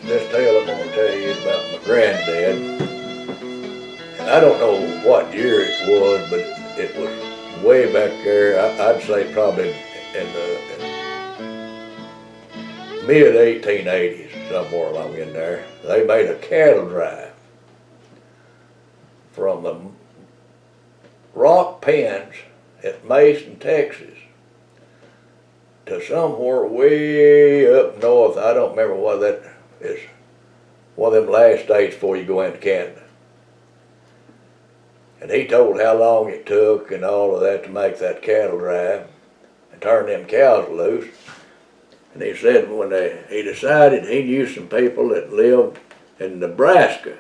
this tale I'm going to tell you is about my granddad. And I don't know what year it was, but it was way back there. I'd say probably in the mid 1880s, somewhere along in there. They made a cattle drive from the rock pens at Mason, Texas, to somewhere way up north. I don't remember what that is. One of them last states before you go into Canada. And he told how long it took and all of that to make that cattle drive and turn them cows loose. And he said when he decided he knew some people that lived in Nebraska.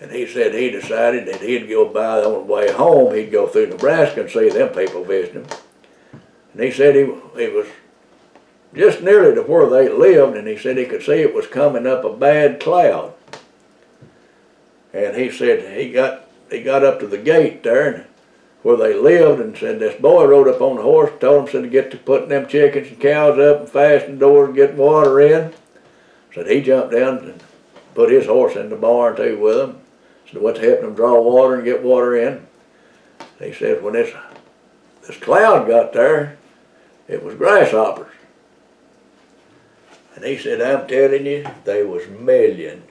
And he said he decided that he'd go by on the way home, he'd go through Nebraska and see them people visiting. And he said he was just nearly to where they lived, and he said he could see it was coming up a bad cloud. And he said he got up to the gate there where they lived, and said this boy rode up on the horse, told him, said to get to putting them chickens and cows up and fasten the doors and get water in. Said he jumped down and put his horse in the barn too with him. Said what's helping them draw water and get water in. He said when this cloud got there, it was grasshoppers. And he said, I'm telling you, they was millions.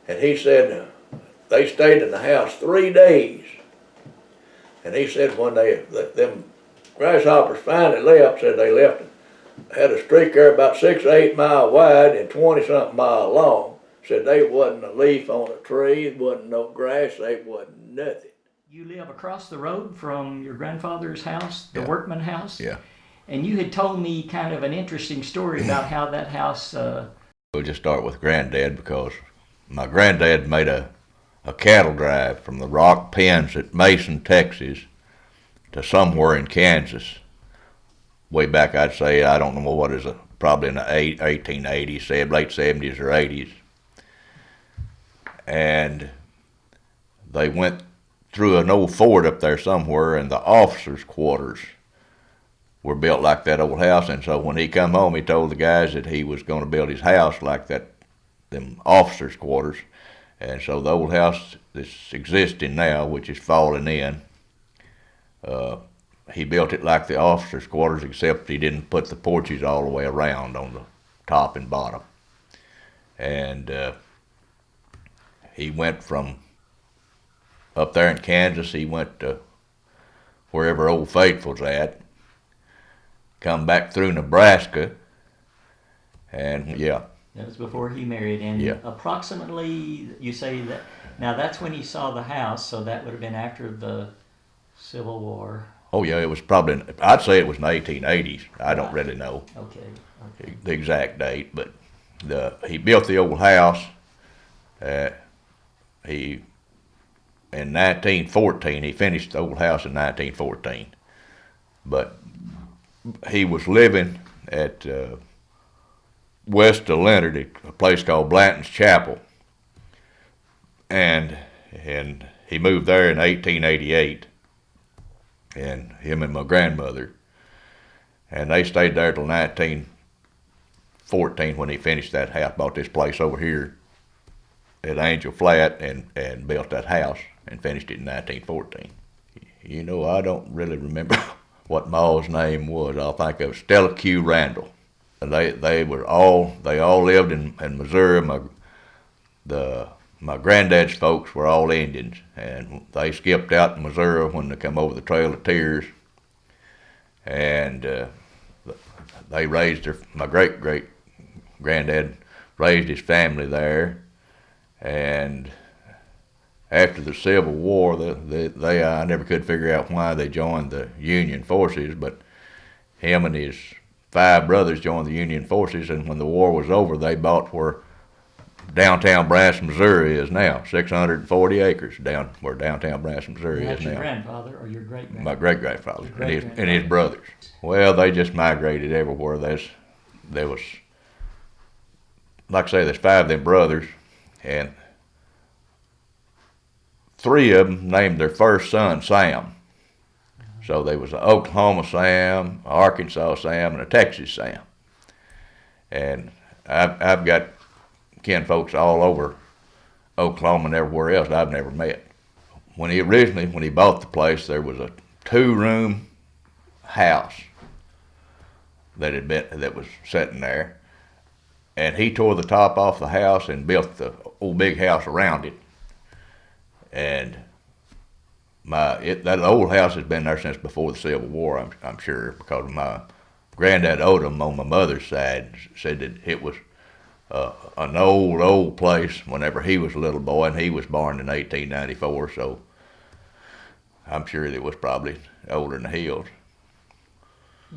And he said they stayed in the house 3 days. And he said when them grasshoppers finally left, said they left, had a streak there about 6 or 8 miles wide and 20-something miles long. Said they wasn't a leaf on a tree, it wasn't no grass, they wasn't nothing. You live across the road from your grandfather's house, the Workman house? Yeah. And you had told me kind of an interesting story about how that house... We'll just start with Granddad, because my granddad made a cattle drive from the rock pens at Mason, Texas, to somewhere in Kansas. Way back, I'd say, I don't know what is it, probably in the 1880s, late 70s or 80s. And they went through an old fort up there somewhere, and the officers' quarters were built like that old house. And so when he come home, he told the guys that he was going to build his house like that, them officers' quarters. And so the old house that's existing now, which is falling in, he built it like the officers' quarters, except he didn't put the porches all the way around on the top and bottom. And he went from up there in Kansas, he went to wherever Old Faithful's at, come back through Nebraska, and yeah. That was before he married, and approximately, you say that, now that's when he saw the house, so that would have been after the Civil War. Oh yeah, it was probably, I'd say it was in the 1880s. I don't really know the exact date, but he built the old house. In 1914, he finished the old house in 1914. But he was living at west of Leonard, a place called Blanton's Chapel. And he moved there in 1888, and him and my grandmother. And they stayed there till 1914 when he finished that house, bought this place over here at Angel Flat and built that house and finished it in 1914. You know, I don't really remember what Ma's name was. I'll think of Stella Q. Randall. They all lived in Missouri. My granddad's folks were all Indians, and they skipped out in Missouri when they come over the Trail of Tears, and they raised my great granddad raised his family there. And after the Civil War, I never could figure out why they joined the Union forces, but him and his 5 brothers joined the Union forces, and when the war was over, they bought where downtown Branson, Missouri is now, 640 acres down where downtown Branson, Missouri is now. Your grandfather or your great-grandfather? My great-grandfather and his brothers. Well, they just migrated everywhere. There was, like I say, there's 5 of them brothers, and 3 of them named their first son Sam. So there was an Oklahoma Sam, an Arkansas Sam, and a Texas Sam. And I've got kin folks all over Oklahoma and everywhere else that I've never met. When he bought the place, there was a 2-room house that was sitting there, and he tore the top off the house and built the old big house around it. And that old house has been there since before the Civil War, I'm sure, because my granddad Odom on my mother's side said that it was an old place whenever he was a little boy, and he was born in 1894, so I'm sure it was probably older than the hills.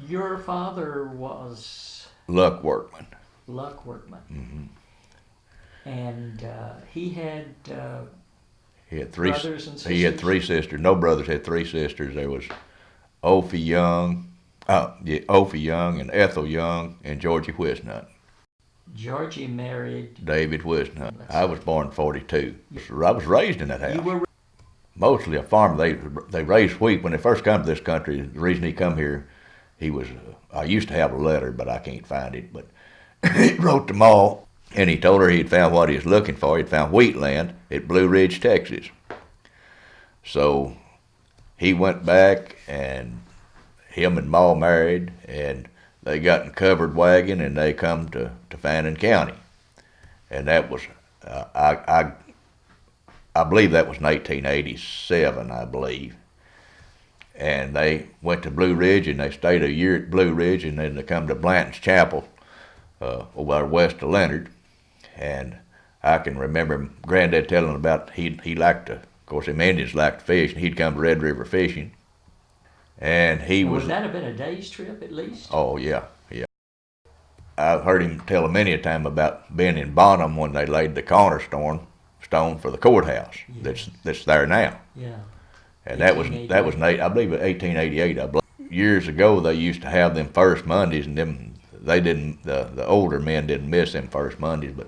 Your father was? Luck Workman. Luck Workman. Mm-hmm. And he had three brothers and sisters? He had 3 sisters. No brothers, had 3 sisters. There was Ophi Young, and Ethel Young, and Georgie Whistnut. Georgie married David Whistnut. I was born in 42. I was raised in that house. You were mostly a farmer. They raised wheat. When they first come to this country, the reason he come here, I used to have a letter, but I can't find it, but he wrote to Ma, and he told her he'd found what he was looking for. He'd found wheat land at Blue Ridge, Texas. So he went back, and him and Ma married, and they got in a covered wagon, and they come to Fannin County. And that was, I believe that was in 1887, I believe. And they went to Blue Ridge, and they stayed a year at Blue Ridge, and then they come to Blanton's Chapel, over west of Leonard. And I can remember Granddad telling about he liked to, of course, them Indians liked to fish, and he'd come to Red River fishing. And would that have been a day's trip at least? Oh, yeah. I've heard him tell many a time about being in Bonham when they laid the cornerstone for the courthouse. Yeah. That's there now. Yeah. And that was I believe 1888. I believe years ago they used to have them first Mondays, and the older men didn't miss them first Mondays. But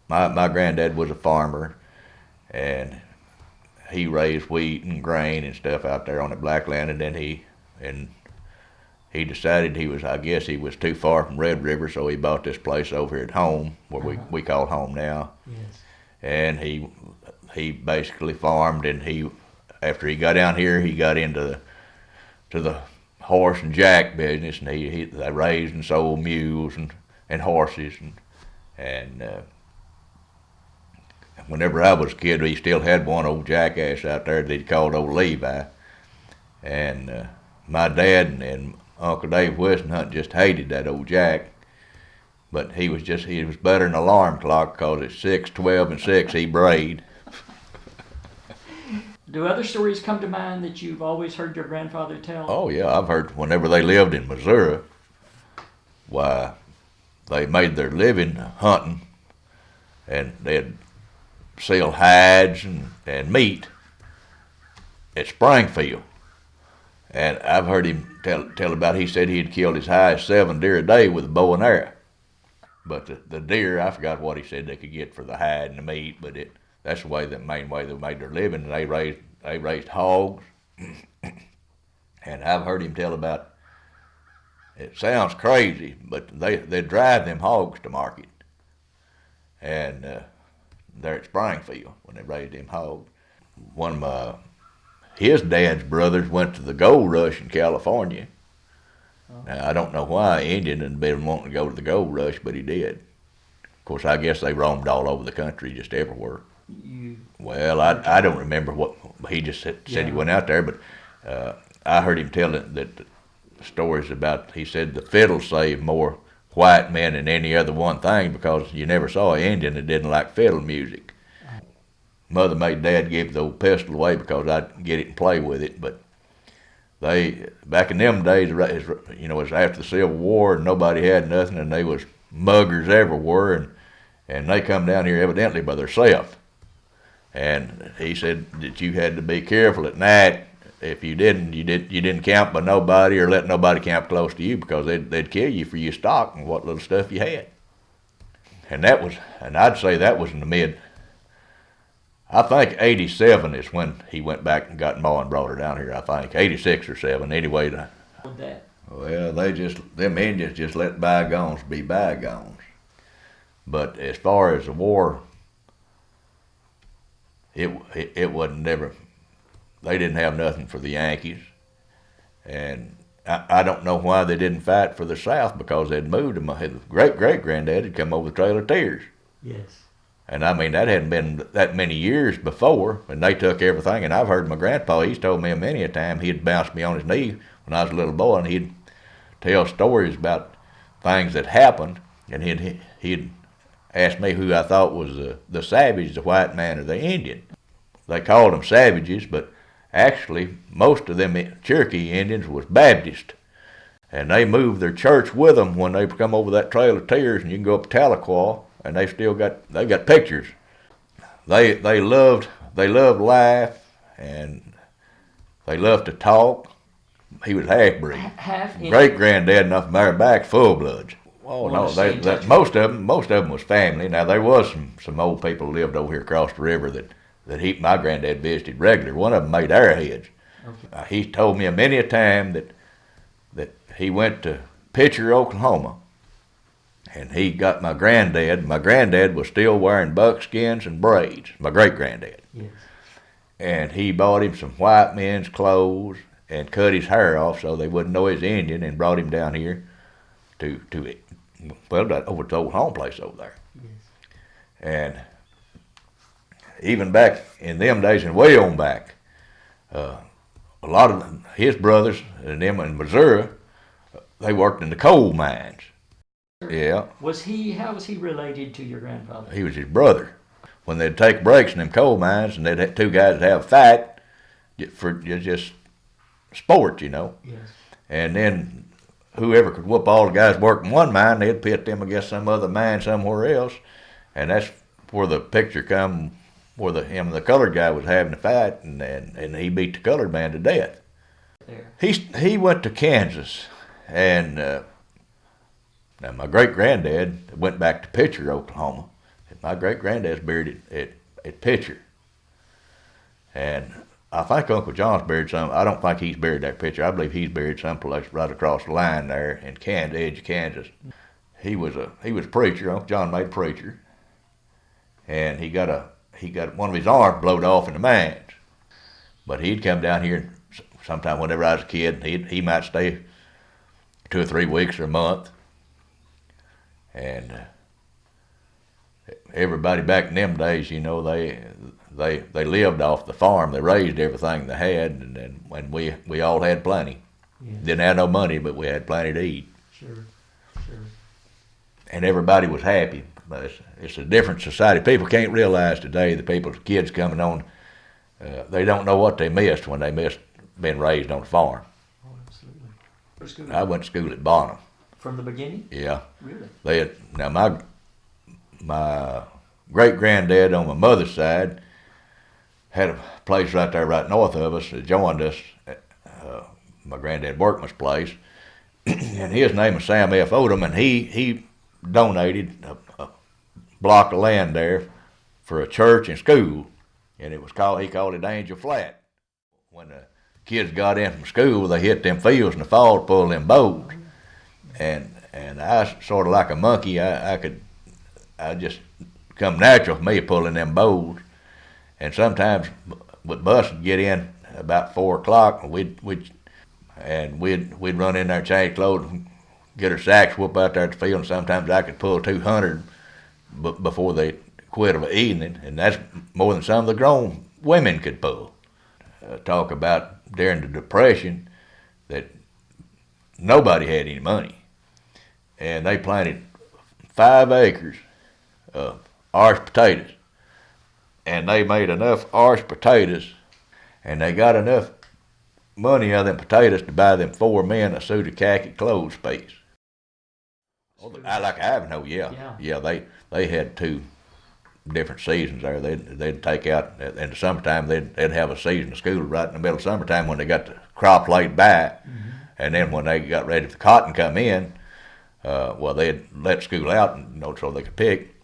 my granddad was a farmer, and he raised wheat and grain and stuff out there on the black land, and then he decided he was too far from Red River, so he bought this place over here at home, where we call home now. Yes. And he basically farmed, and after he got down here, he got into the horse and jack business, and they raised and sold mules and horses, and whenever I was a kid, he still had one old jackass out there that he called old Levi, and my dad and Uncle Dave Whistnut just hated that old jack, but he was better than an alarm clock, because at 6, 12, and 6 he brayed. Do other stories come to mind that you've always heard your grandfather tell? Oh yeah, I've heard whenever they lived in Missouri, why they made their living hunting, and they'd sell hides and meat at Springfield. And I've heard him tell about, he said he'd killed as high as 7 deer a day with a bow and arrow. But the deer, I forgot what he said they could get for the hide and the meat, but that's the main way they made their living. And they raised hogs. And I've heard him tell about, it sounds crazy, but they drive them hogs to market. And there at Springfield, when they raised them hogs. One of his dad's brothers went to the gold rush in California. Now, I don't know why Indian had been wanting to go to the gold rush, but he did. Of course, I guess they roamed all over the country, just everywhere. Well, I don't remember what he just said. He went out there, but I heard him tell that stories about. He said the fiddle saved more white men than any other one thing, because you never saw an Indian that didn't like fiddle music. Mother made Dad give the old pistol away because I'd get it and play with it, but back in them days, it was after the Civil War, and nobody had nothing, and they was muggers everywhere, and they come down here evidently by themselves. And he said that you had to be careful at night. If you didn't camp by nobody or let nobody camp close to you, because they'd kill you for your stock and what little stuff you had. And I'd say that was in the I think 87 is when he went back and got Ma and brought her down here. I think 86 or 7. Anyway, Well, them Indians just let bygones be bygones. But as far as the war, it wasn't never. They didn't have nothing for the Yankees, and I don't know why they didn't fight for the South, because they'd moved. My great granddad had come over the Trail of Tears. Yes. And I mean, that hadn't been that many years before, and they took everything. And I've heard my grandpa, he's told me many a time, he'd bounce me on his knee when I was a little boy, and he'd tell stories about things that happened, and he'd ask me who I thought was the savage, the white man or the Indian. They called them savages, but actually most of them Cherokee Indians was Baptist, and they moved their church with them when they come over that Trail of Tears, and you can go up to Tahlequah, and they got pictures. They loved life, and they loved to talk. He was half-breed. Great granddad enough to marry back full bloods. Oh no, most of them was family. Now there was some old people who lived over here across the river that my granddad visited regular. One of them made arrowheads. Okay. He told me many a time that he went to Pitcher, Oklahoma, and he got my granddad. My granddad was still wearing buckskins and braids. My great granddad. Yes. And he bought him some white men's clothes and cut his hair off so they wouldn't know he's Indian, and brought him down here to over to the old home place over there. Yes. And even back in them days, and way on back, a lot of his brothers and them in Missouri, they worked in the coal mines. Yeah. How was he related to your grandfather? He was his brother. When they'd take breaks in them coal mines, and they'd have two guys that have a fight for just sport, you know. Yes. And then whoever could whoop all the guys working one mine, they'd pit them against some other mine somewhere else, and that's where the picture come, where him and the colored guy was having a fight, and he beat the colored man to death. There. He went to Kansas, and now my great granddad went back to Pitcher, Oklahoma. My great granddad's buried at Pitcher, and I think Uncle John's buried I don't think he's buried that Pitcher. I believe he's buried someplace right across the line there in edge of Kansas. He was a preacher. Uncle John made a preacher, and he got one of his arms blowed off in the mines. But he'd come down here sometime whenever I was a kid, and he might stay 2 or 3 weeks or a month. And everybody back in them days, you know, they lived off the farm. They raised everything they had, and we all had plenty. Yes. Didn't have no money, but we had plenty to eat. Sure. And everybody was happy. But it's a different society. People can't realize today, the kids coming on, they don't know what they missed when they missed being raised on a farm. Oh, absolutely. I went to school at Bonham. From the beginning? Yeah. Really? Now my great granddad on my mother's side had a place right there, right north of us, that joined us, my granddad Workman's place, and his name was Sam F. Odom, and he donated a block of land there for a church and school, and he called it Angel Flat. When the kids got in from school, they hit them fields in the fall to pull them bows, and I sort of like a monkey, I just come natural for me pulling them bows, and sometimes with bus would get in about 4 o'clock, and we'd run in there, change clothes, and get our sacks, whoop out there at the field, and sometimes I could pull 200 before they quit of an evening, and that's more than some of the grown women could pull. Talk about during the Depression that nobody had any money, and they planted 5 acres of Irish potatoes, and they made enough Irish potatoes, and they got enough money out of them potatoes to buy them 4 men a suit of khaki clothes piece. Like Ivanhoe, yeah. They had 2 different seasons there. They'd take out in the summertime. They'd have a season of school right in the middle of summertime when they got the crop laid back, and then when they got ready for the cotton come in, they'd let school out, so they could pick.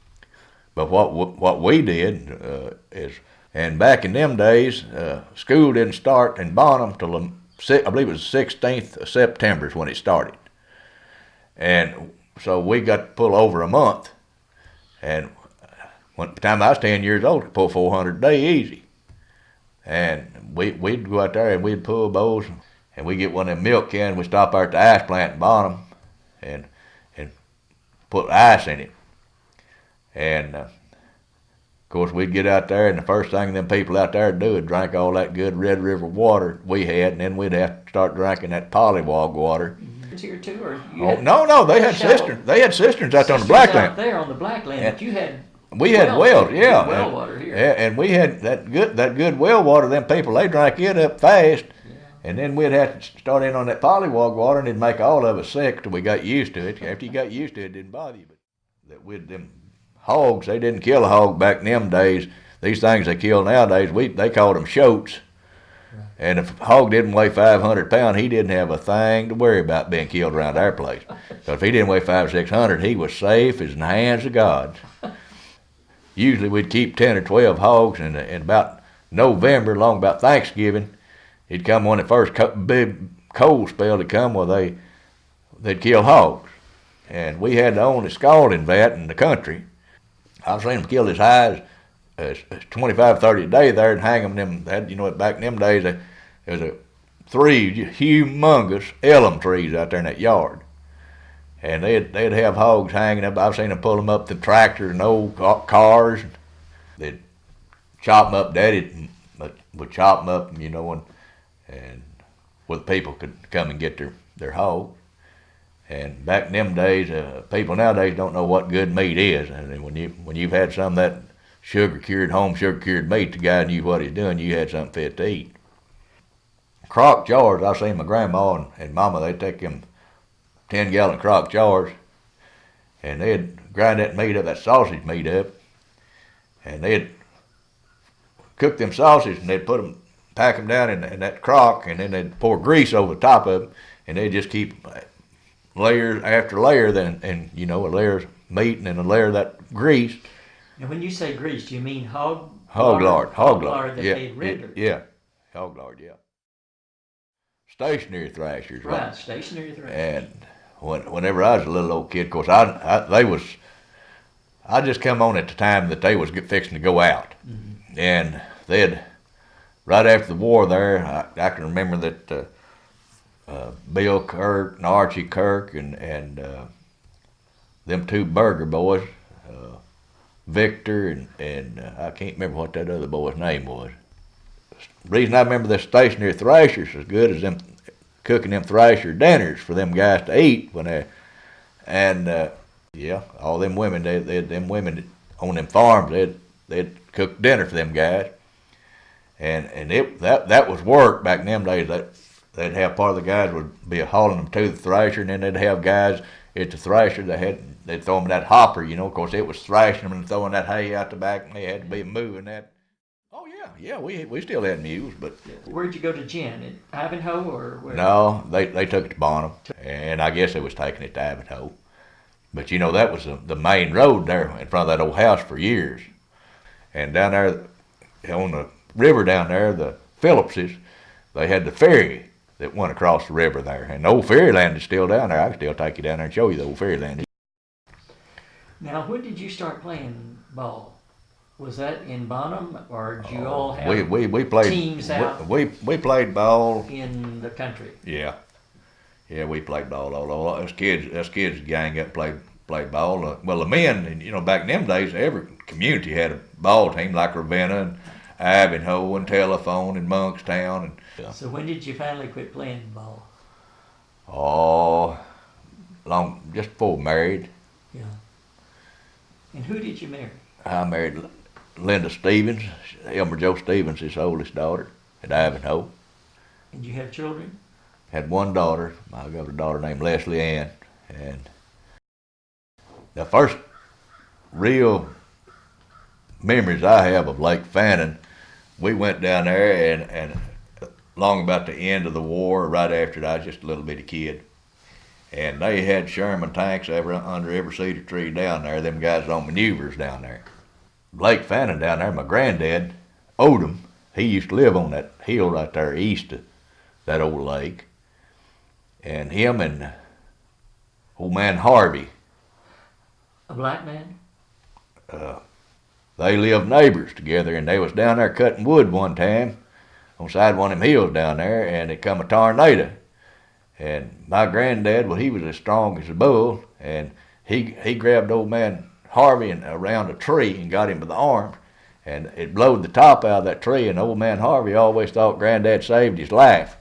But what we did is, and back in them days, school didn't start in Bonham till I believe it was the 16th of September is when it started. And so we got to pull over a month. And by the time I was 10 years old, I could pull 400 a day easy. And we'd go out there and we'd pull bows, and we'd get one of them milk cans. We'd stop out at the ice plant and bottom and put ice in it. And of course, we'd get out there, and the first thing them people out there would do is drink all that good Red River water we had, and then we'd have to start drinking that pollywog water. Here too, or no, they had cisterns. They had cisterns out on the black land. Out there on the black land, but you had. We had wells, yeah. Well water here. Yeah, and we had that good well water. Them people, they drank it up fast, and then we'd have to start in on that pollywog water, and it'd make all of us sick till we got used to it. After you got used to it, it didn't bother you. But that with them hogs, they didn't kill a hog back in them days. These things they kill nowadays, they called them shoats. And if a hog didn't weigh 500 pounds, he didn't have a thing to worry about being killed around our place. So if he didn't weigh 500 or 600, he was safe as in the hands of God. Usually we'd keep 10 or 12 hogs, and about November, along about Thanksgiving, it'd come when the first big cold spell to come where they'd kill hogs. And we had the only scalding vat in the country. I've seen them killed as high as 25, 30 a day there and hang them. Back in them days, there was 3 humongous elm trees out there in that yard. And they'd have hogs hanging up. I've seen them pull them up to tractors and old cars. They'd chop them up. Daddy would chop them up, and where the people could come and get their hog. And back in them days, people nowadays don't know what good meat is. And when you've had some of that home sugar cured meat, the guy knew what he's doing. You had something fit to eat. Crock jars. I've seen my grandma and mama. They'd take them 10-gallon crock jars, and they'd grind that sausage meat up, and they'd cook them sausages, and they'd pack them down in that crock, and then they'd pour grease over the top of them, and they'd just keep layer after layer, a layer of meat and then a layer of that grease. And when you say grease, do you mean hog lard? Hog lard that they'd rendered? Yeah, hog lard, yeah. Stationary thrashers, right? Stationary thrashers. And whenever I was a little old kid, of course, I just come on at the time that they was fixing to go out. Mm-hmm. And right after the war there, I can remember that Bill Kirk and Archie Kirk and them 2 Burger boys, Victor and I can't remember what that other boy's name was. The reason I remember the stationary thrashers as good as them cooking them thrasher dinners for them guys to eat when all them women, them women on them farms, they'd cook dinner for them guys, and that was work back in them days. That they'd have part of the guys would be hauling them to the thrasher, and then they'd have guys at the thrasher they'd throw them in that hopper, of course it was thrashing them and throwing that hay out the back, and they had to be moving that. Oh yeah, we still had mules, but. Where'd you go to gin? At Ivanhoe or where? No, they took it to Bonham, and I guess they was taking it to Ivanhoe. But that was the main road there in front of that old house for years. And down there on the river down there, the Phillipses, they had the ferry that went across the river there, and the old ferry landing is still down there. I can still take you down there and show you the old ferry landing. Now, when did you start playing ball? Was that in Bonham, or did you all have we played, teams out? We played ball in the country. Yeah, we played ball all over. Us kids gang up played ball. Well, the men, back in them days, every community had a ball team like Ravenna and Ivanhoe and Telephone and Monkstown. And so when did you finally quit playing ball? Oh, just before married. Yeah. And who did you marry? I married Linda Stevens, Elmer Joe Stevens, his oldest daughter, at Ivanhoe. And you have children? Had one daughter. I got a daughter named Leslie Ann. And the first real memories I have of Lake Fannin, we went down there and long about the end of the war, right after it, I was just a little bitty kid. And they had Sherman tanks under every cedar tree down there. Them guys on maneuvers down there. Lake Fannin down there, my granddad, Odom, he used to live on that hill right there east of that old lake. And him and old man Harvey, A black man? they lived neighbors together, and they was down there cutting wood one time on the side of one of them hills down there, and it come a tornado. And my granddad, well, he was as strong as a bull, and he grabbed old man Harvey and around a tree and got him by the arm, and it blowed the top out of that tree, and old man Harvey always thought granddad saved his life.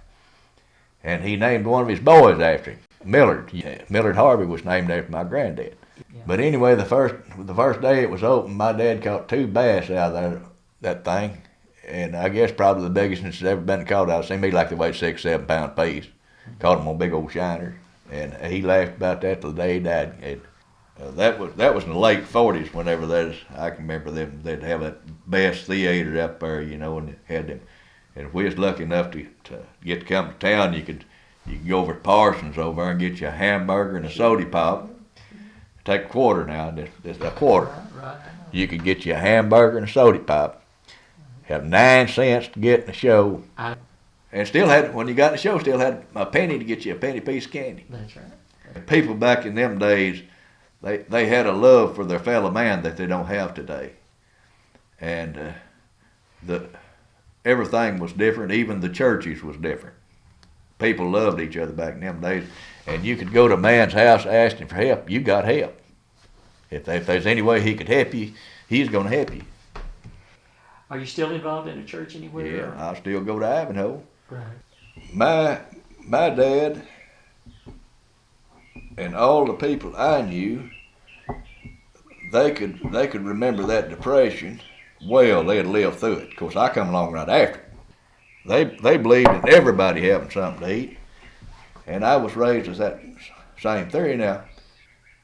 And he named one of his boys after him, Millard. Millard Harvey was named after my granddad. Yeah. But anyway, the first day it was open, my dad caught 2 bass out of that thing, and I guess probably the biggest that's ever been caught out. It seemed to me like they weighed 6-7 pound apiece. Caught them on big old shiners, and he laughed about that till the day he died. And, that was in the late '40s. Whenever I can remember them. They'd have that bass theater up there, you know, and they had them. And if we was lucky enough to get to come to town, you could go over to Parsons over there and get you a hamburger and a soda pop. Take a quarter now, just a quarter. Right. You could get you a hamburger and a soda pop. Have 9 cents to get in the show. And still had, when you got in the show, still had a penny to get you a penny piece of candy. That's right. People back in them days, they had a love for their fellow man that they don't have today. And everything was different. Even the churches was different. People loved each other back in them days. And you could go to a man's house asking for help. You got help. If there's any way he could help you, he's going to help you. Are you still involved in a church anywhere? Yeah, I still go to Ivanhoe. Right. My dad and all the people I knew, they could remember that depression well. They had lived through it. Of course, I come along right after. They believed in everybody having something to eat, and I was raised as that same theory. Now,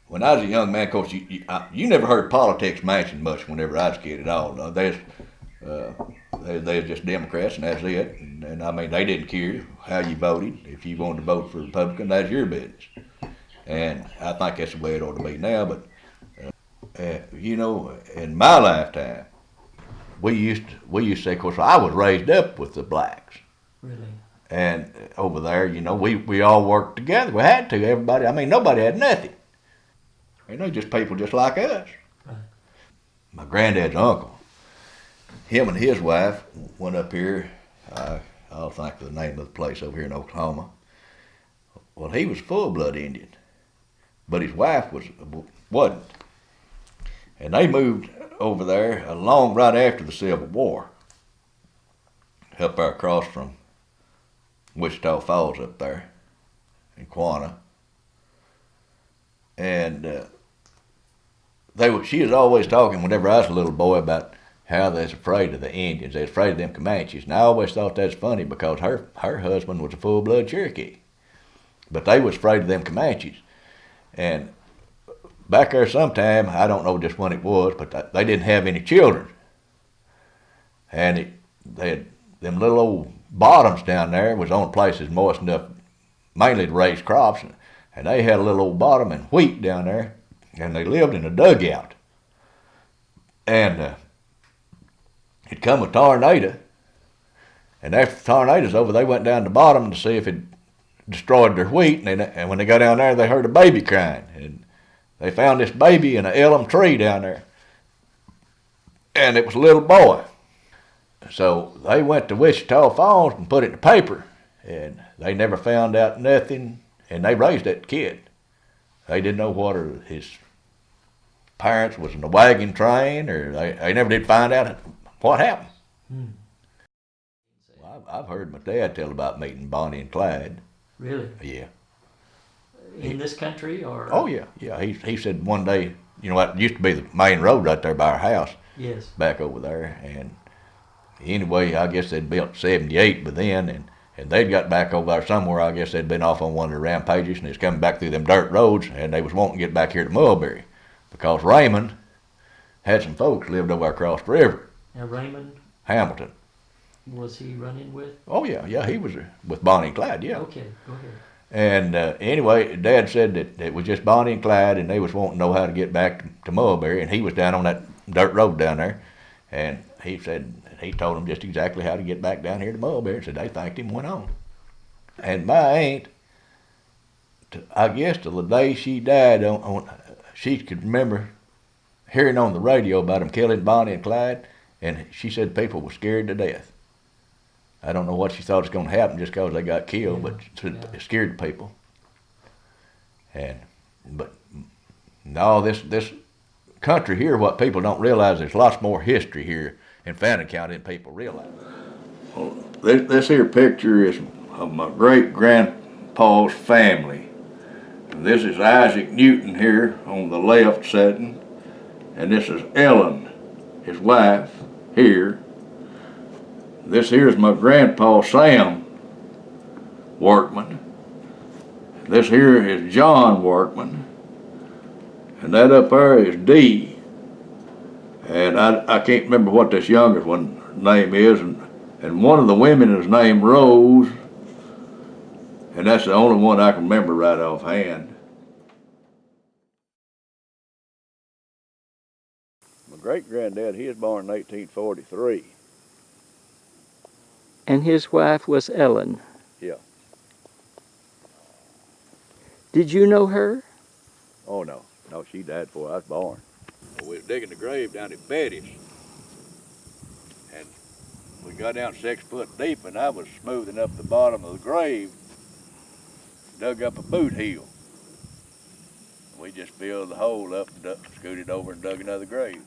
when I was a young man, of course, you never heard politics mentioned much whenever I was a kid at all. They was just Democrats, and that's it. And I mean, they didn't care how you voted. If you wanted to vote for Republican, that's your business. And I think that's the way it ought to be now. But you know, in my lifetime, we used to say, of course, I was raised up with the blacks. Really? And over there, you know, we all worked together. We had to. Everybody. I mean, nobody had nothing. You know, just people just like us. Right. My granddad's uncle, him and his wife went up here. I'll think of the name of the place over here in Oklahoma. Well, he was full-blood Indian, but his wife wasn't. And they moved over there along right after the Civil War, up there across from Wichita Falls up there in Quanah. And she was always talking whenever I was a little boy about how they was afraid of the Indians. They was afraid of them Comanches. And I always thought that's funny because her husband was a full-blood Cherokee. But they was afraid of them Comanches. And back there sometime, I don't know just when it was, but they didn't have any children. And they had them little old bottoms down there was the only places moist enough mainly to raise crops. And they had a little old bottom and wheat down there. And they lived in a dugout. And it come a tornado. And after the tornado's over, they went down to the bottom to see if it destroyed their wheat. And when they got down there, they heard a baby crying. And they found this baby in an elm tree down there. And it was a little boy. So they went to Wichita Falls and put it in the paper. And they never found out nothing. And they raised that kid. They didn't know whether his parents was in a wagon train, or they never did find out what happened. Well, I've heard my dad tell about meeting Bonnie and Clyde. Really? Yeah. In this country, or? Oh yeah. He said one day, you know, it used to be the main road right there by our house. Yes. Back over there, and anyway, I guess they'd built 78 by then, and they'd got back over there somewhere. I guess they'd been off on one of the rampages, and they was coming back through them dirt roads, and they was wanting to get back here to Mulberry, because Raymond had some folks lived over across the river. Now Raymond Hamilton. Was he running with? Oh yeah, he was with Bonnie and Clyde, yeah. Okay, go ahead. And anyway, Dad said that it was just Bonnie and Clyde, and they was wanting to know how to get back to Mulberry, and he was down on that dirt road down there, and he said he told them just exactly how to get back down here to Mulberry, and said they thanked him and went on. And my aunt, I guess till the day she died, she could remember hearing on the radio about them killing Bonnie and Clyde, and she said people were scared to death. I don't know what she thought was going to happen just because they got killed, but it scared people. But no, this country here, what people don't realize, there's lots more history here in Fannin County than people realize. Well, this here picture is of my great-grandpa's family. This is Isaac Newton here on the left sitting, and this is Ellen, his wife, here. This here is my grandpa Sam Workman. This here is John Workman. And that up there is Dee. And I can't remember what this youngest one's name is, and one of the women is named Rose. And that's the only one I can remember right offhand. My great-granddad, he was born in 1843. And his wife was Ellen. Yeah. Did you know her? Oh, no. No, she died before I was born. We was digging the grave down at Betty's. And we got down 6 foot deep, and I was smoothing up the bottom of the grave, dug up a boot heel. We just filled the hole up, scooted over and dug another grave.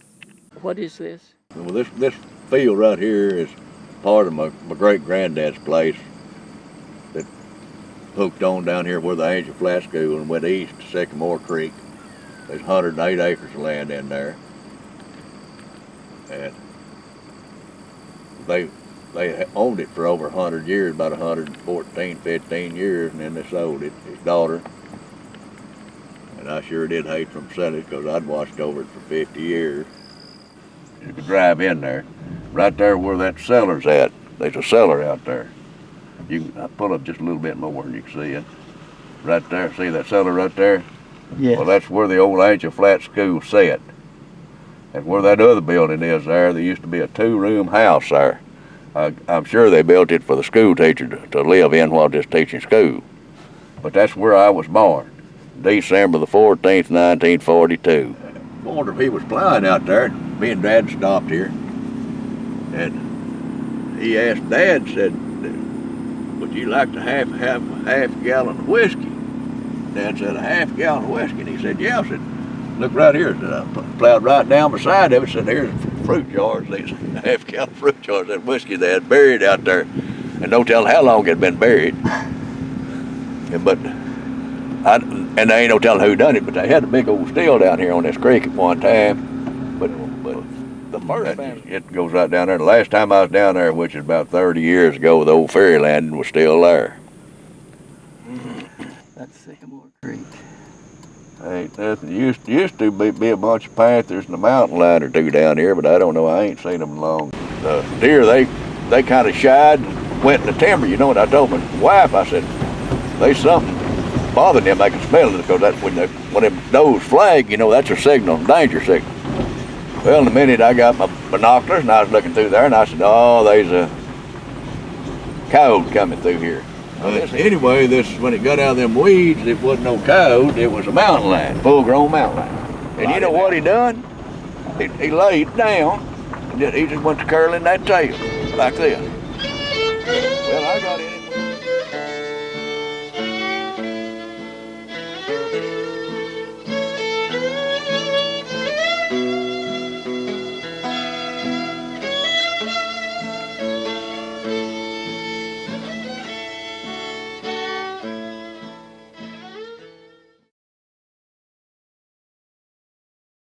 What is this? Well, this field right here is part of my great-granddad's place that hooked on down here where the Angel Flat School and went east to Sycamore Creek. There's 108 acres of land in there. And they owned it for over 100 years, about 114, 15 years, and then they sold it, his daughter. And I sure did hate from selling it because I'd watched over it for 50 years. You could drive in there. Right there where that cellar's at, there's a cellar out there. I'll pull up just a little bit more and you can see it. Right there, see that cellar right there? Yes. Well, that's where the old Angel Flat School sat. And where that other building is there used to be a 2-room house there. I'm sure they built it for the school teacher to live in while just teaching school. But that's where I was born, December the 14th, 1942. I wonder if he was plowing out there. Me and Dad stopped here. And he asked Dad, said, would you like to have a half gallon of whiskey? Dad said, a half gallon of whiskey? And he said, yeah. I said, look right here. I plowed right down beside of it. Said, here's fruit jars, these half gallon fruit jars, that whiskey they had buried out there. And don't tell how long it had been buried. But and they ain't no telling who done it, but they had a big old still down here on this creek at one time. But the first family, it goes right down there. The last time I was down there, which is about 30 years ago, the old ferry landing was still there. That's Sycamore Creek. Ain't nothing. Used to be a bunch of panthers and a mountain lion or two down here, but I don't know. I ain't seen them long. The deer, they kind of shied and went in the timber. You know what I told my wife? I said, there's something bothering them. I can smell it because that's when them does flag. You know, that's a signal, danger signal. Well, in a minute I got my binoculars and I was looking through there and I said, oh, there's a coyote coming through here. Anyway, when it got out of them weeds, it wasn't no coyote, it was a mountain lion, full-grown mountain lion. And you know what he done? He laid down and he just went to curling that tail like this.